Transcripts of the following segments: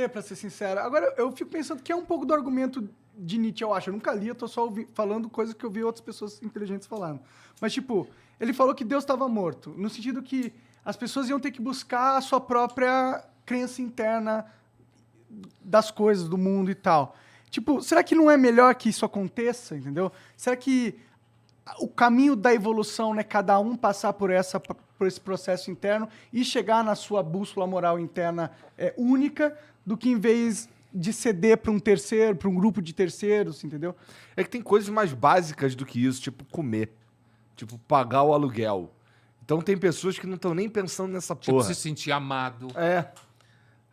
pra ser sincero. Agora, eu fico pensando que é um pouco do argumento de Nietzsche, eu acho. Eu nunca li, eu tô só falando coisas que eu vi outras pessoas inteligentes falando. Mas, tipo, ele falou que Deus estava morto, no sentido que as pessoas iam ter que buscar a sua própria crença interna das coisas, do mundo e tal. Tipo, será que não é melhor que isso aconteça, entendeu? Será que o caminho da evolução, né, cada um passar por esse processo interno e chegar na sua bússola moral interna única, do que em vez de ceder para um terceiro, para um grupo de terceiros, entendeu? É que tem coisas mais básicas do que isso, tipo comer. Tipo, pagar o aluguel. Então tem pessoas que não estão nem pensando nessa Tipo, porra. se sentir amado, É.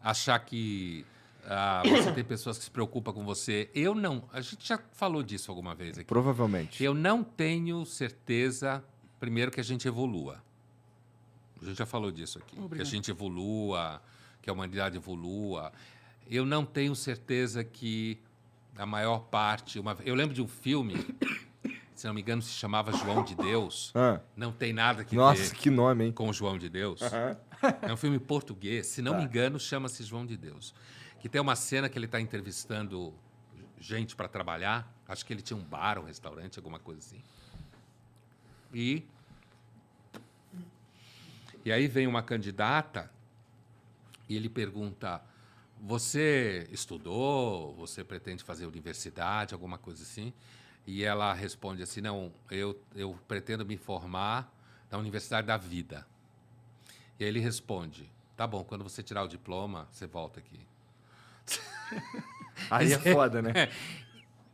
achar que você tem pessoas que se preocupam com você. Eu não. A gente já falou disso alguma vez aqui. Provavelmente. Eu não tenho certeza, primeiro, que a gente evolua. A gente já falou disso aqui. Obrigado. Que a gente evolua, que a humanidade evolua. Eu não tenho certeza que a maior parte... Eu lembro de um filme, se não me engano, se chamava João de Deus. Ah. Não tem nada que Nossa, ver que nome, hein? com o João de Deus. É um filme português, se não me engano, chama-se João de Deus. Que tem uma cena que ele está entrevistando gente para trabalhar. Acho que ele tinha um bar, um restaurante, alguma coisa assim. E aí vem uma candidata e ele pergunta: você estudou? Você pretende fazer universidade? Alguma coisa assim? E ela responde assim: não, eu pretendo me formar na Universidade da Vida. E aí ele responde: tá bom, quando você tirar o diploma, você volta aqui. Aí é foda, né?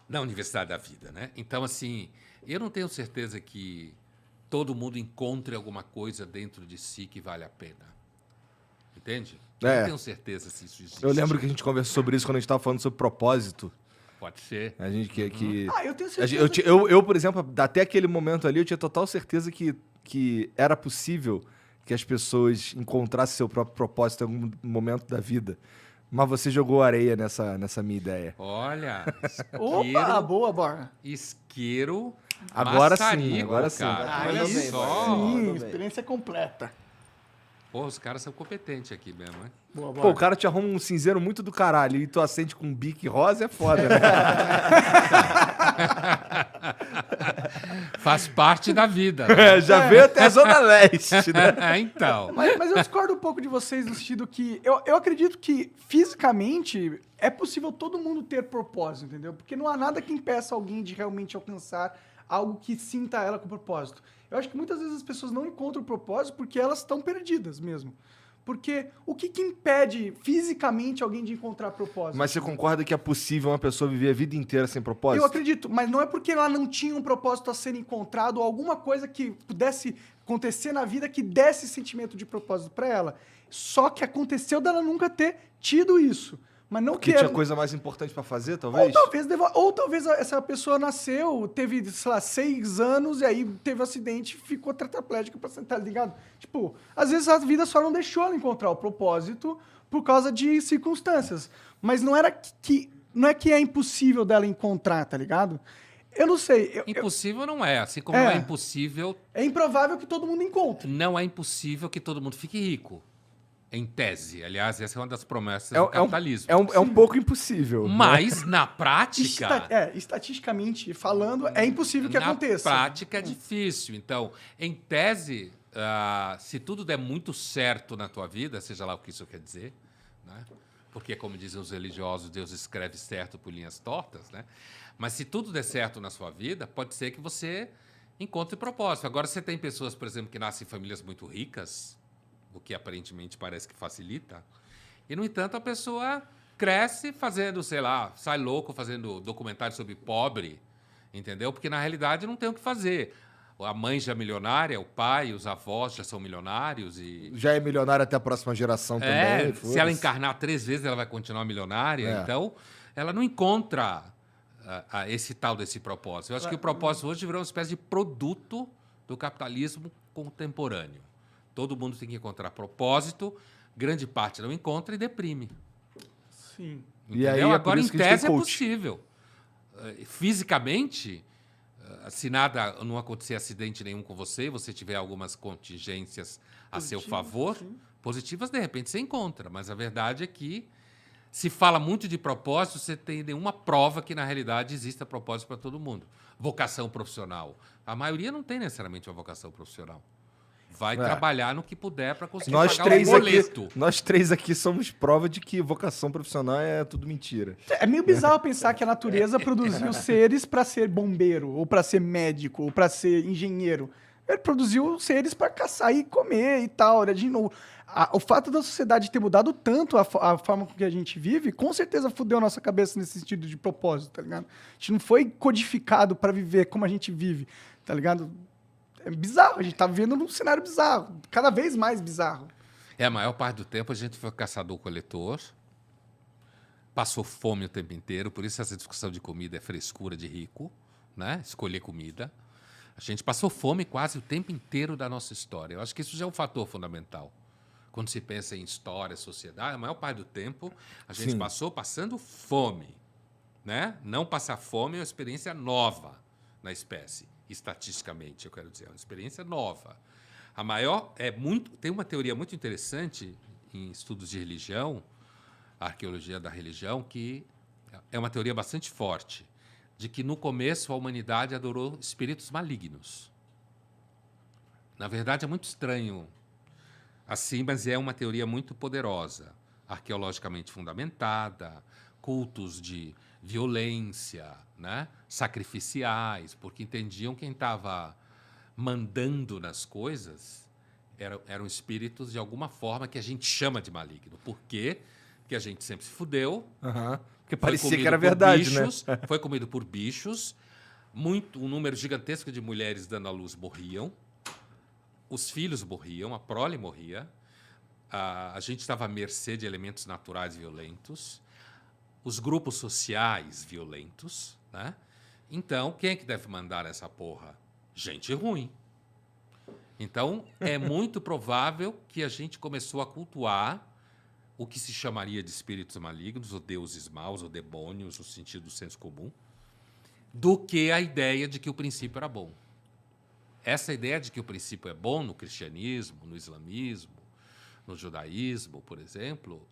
Na Universidade da Vida, né? Então, assim, eu não tenho certeza que todo mundo encontre alguma coisa dentro de si que vale a pena. Entende? Eu É. não tenho certeza se isso existe. Eu lembro que a gente conversou sobre isso quando a gente tava falando sobre propósito. Pode ser. A gente que Eu tenho a certeza. gente- eu, por exemplo, até aquele momento ali, eu tinha total certeza que era possível que as pessoas encontrassem seu próprio propósito em algum momento da vida. Mas você jogou areia nessa minha ideia. Olha, Opa, boa, Borra. isqueiro Agora sim, maçarico, agora sim. cara. Mandou Olha bem, só. Mandou Sim, bem. experiência completa. Pô, os caras são competentes aqui mesmo, hein? Boa, Pô, Borra. o cara te arruma um cinzeiro muito do caralho e tu acende com um bique rosa, é foda, né? Faz parte da vida. Né? Já veio até a Zona Leste, né? Então. Mas eu discordo um pouco de vocês no sentido que eu acredito que fisicamente é possível todo mundo ter propósito, entendeu? Porque não há nada que impeça alguém de realmente alcançar algo que sinta ela com propósito. Eu acho que muitas vezes as pessoas não encontram propósito porque elas estão perdidas mesmo. Porque o que impede fisicamente alguém de encontrar propósito? Mas você concorda que é possível uma pessoa viver a vida inteira sem propósito? Eu acredito, mas não é porque ela não tinha um propósito a ser encontrado ou alguma coisa que pudesse acontecer na vida que desse sentimento de propósito pra ela. Só que aconteceu dela nunca ter tido isso. Mas não Porque que tinha ela... coisa mais importante pra fazer, Ou talvez? talvez essa pessoa nasceu, teve, sei lá, 6 anos e aí teve um acidente e ficou tetraplégica pra sentar, ligado? Tipo, às vezes a vida só não deixou ela encontrar o propósito por causa de circunstâncias. Mas não era não é que é impossível dela encontrar, tá ligado? Eu não sei. Impossível não é. Assim como É. não é impossível, É improvável que todo mundo encontre. não é impossível que todo mundo fique rico. Em tese. Aliás, essa é uma das promessas do É um, capitalismo. é um pouco impossível. Mas, na prática... Estatisticamente falando, é impossível que na aconteça. prática é difícil. Então, em tese, se tudo der muito certo na tua vida, seja lá o que isso quer dizer, né? Porque, como dizem os religiosos, Deus escreve certo por linhas tortas, né? Mas se tudo der certo na sua vida, pode ser que você encontre propósito. Agora, você tem pessoas, por exemplo, que nascem em famílias muito ricas, o que aparentemente parece que facilita, e, no entanto, a pessoa cresce fazendo, sei lá, sai louco fazendo documentário sobre pobre, entendeu? Porque, na realidade, não tem o que fazer. A mãe já é milionária, o pai, os avós já são milionários e... Já é milionário até a próxima geração também. se foda-se. ela encarnar 3 vezes, ela vai continuar milionária. É. Então, ela não encontra esse tal desse propósito. Eu acho que o propósito hoje virou uma espécie de produto do capitalismo contemporâneo. Todo mundo tem que encontrar propósito, grande parte não encontra e deprime. Sim. E aí Entendeu? é por Agora, em isso que a gente tese, tem é coach. possível. Fisicamente, se nada, não acontecer acidente nenhum com você, você tiver algumas contingências a seu favor, positivas, de repente você encontra. Mas a verdade é que Se fala muito de propósito, você tem nenhuma prova que, na realidade, exista propósito para todo mundo. Vocação profissional. A maioria não tem necessariamente uma vocação profissional. Vai trabalhar no que puder para conseguir pagar o boleto. Nós três aqui somos prova de que vocação profissional é tudo mentira. É meio bizarro pensar que a natureza produziu seres para ser bombeiro, ou para ser médico, ou para ser engenheiro. Ele produziu seres para caçar e comer e tal. Né? De novo, o fato da sociedade ter mudado tanto a forma com que a gente vive, com certeza fudeu a nossa cabeça nesse sentido de propósito, tá ligado? A gente não foi codificado para viver como a gente vive, tá ligado? É bizarro, a gente tá vivendo num cenário bizarro, cada vez mais bizarro. A maior parte do tempo a gente foi caçador-coletor, passou fome o tempo inteiro, por isso essa discussão de comida é frescura de rico, né? Escolher comida. A gente passou fome quase o tempo inteiro da nossa história. Eu acho que isso já é um fator fundamental. Quando se pensa em história, sociedade, a maior parte do tempo a gente passou passando fome, né? Não passar fome é uma experiência nova na espécie. Estatisticamente, eu quero dizer, é uma experiência nova. Tem uma teoria muito interessante em estudos de religião, a arqueologia da religião, que é uma teoria bastante forte, de que no começo a humanidade adorou espíritos malignos. Na verdade, é muito estranho assim, mas é uma teoria muito poderosa, arqueologicamente fundamentada, cultos de violência, né? Sacrificiais, porque entendiam quem estava mandando nas coisas eram espíritos de alguma forma que a gente chama de maligno. Por quê? Porque a gente sempre se fudeu. Porque parecia que era verdade, bichos, né? Foi comido por bichos. Um número gigantesco de mulheres dando à luz morriam. Os filhos morriam, a prole morria. A gente estava à mercê de elementos naturais violentos. Os grupos sociais violentos, né? Então, quem é que deve mandar essa porra? Gente ruim. Então, é muito provável que a gente começou a cultuar o que se chamaria de espíritos malignos, ou deuses maus, ou demônios, no sentido do senso comum, do que a ideia de que o princípio era bom. Essa ideia de que o princípio é bom no cristianismo, no islamismo, no judaísmo, por exemplo,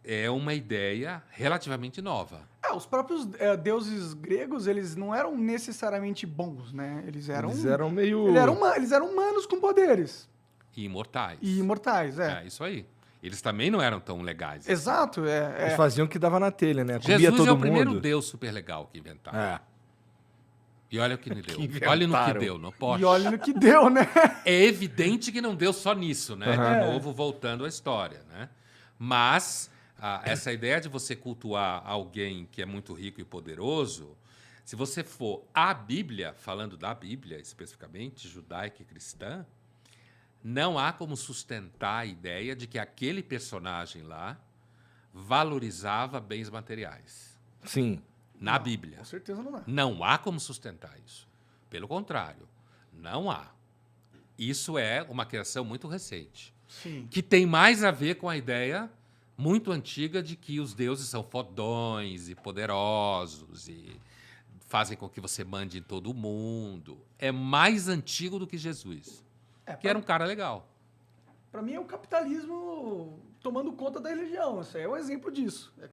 é uma ideia relativamente nova. Os próprios deuses gregos, eles não eram necessariamente bons, né? Eles eram meio... Eles eram humanos com poderes. E imortais. E imortais, É, isso aí. Eles também não eram tão legais. Exato. Eles faziam o que dava na telha, né? Comia Jesus todo é o mundo. primeiro deus super legal que inventaram. É. E olha o que me deu. Que Olha no que inventaram. deu, não pode. E olha no que deu, né? É evidente que não deu só nisso, né? De novo, voltando à história, né? Mas essa ideia de você cultuar alguém que é muito rico e poderoso, se você for à Bíblia, falando da Bíblia especificamente, judaica e cristã, não há como sustentar a ideia de que aquele personagem lá valorizava bens materiais. Sim. Na Bíblia. Com certeza não dá. Não há como sustentar isso. Pelo contrário, não há. Isso é uma criação muito recente. Sim. Que tem mais a ver com a ideia muito antiga de que os deuses são fodões e poderosos e fazem com que você mande em todo mundo. É mais antigo do que Jesus, que era um cara legal. Pra mim é o capitalismo tomando conta da religião. Isso aí é um exemplo disso.